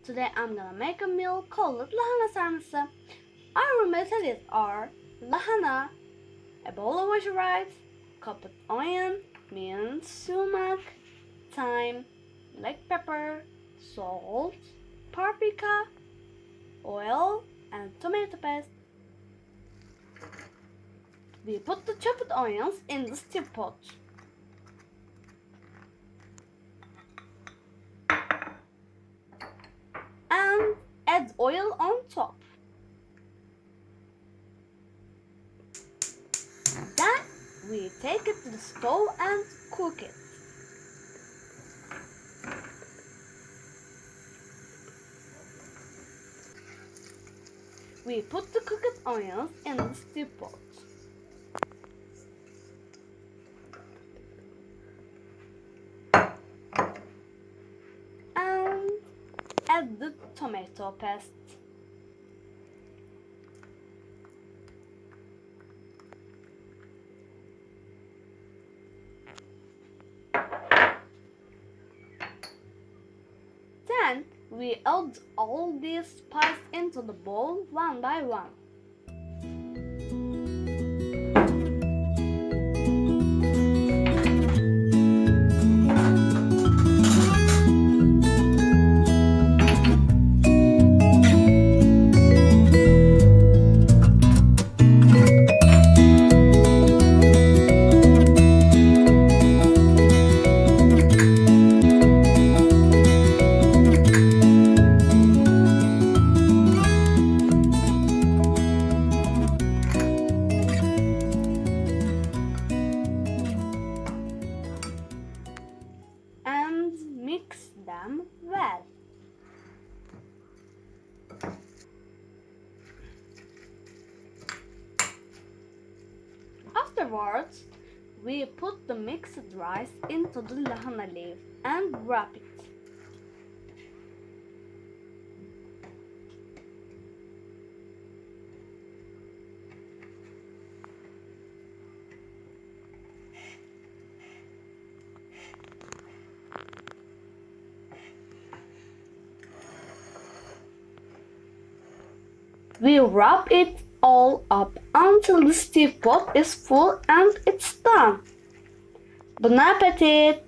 Today I'm gonna make a meal called lahana sarması. Our ingredients are lahana, a bowl of white rice, chopped onion, minced sumac, thyme, black pepper, salt, paprika, oil, and tomato paste. We put the chopped onions in the stew pot. And add oil on top. Then we take it to the stove and cook it. We put the cooked onions in the stew pot. And add the tomato paste. Then we add all these spices into the bowl one by one. Mix them well. Afterwards, we put the mixed rice into the lahana leaf and wrap it. We wrap it all up until the stew pot is full and it's done. Bon appetit!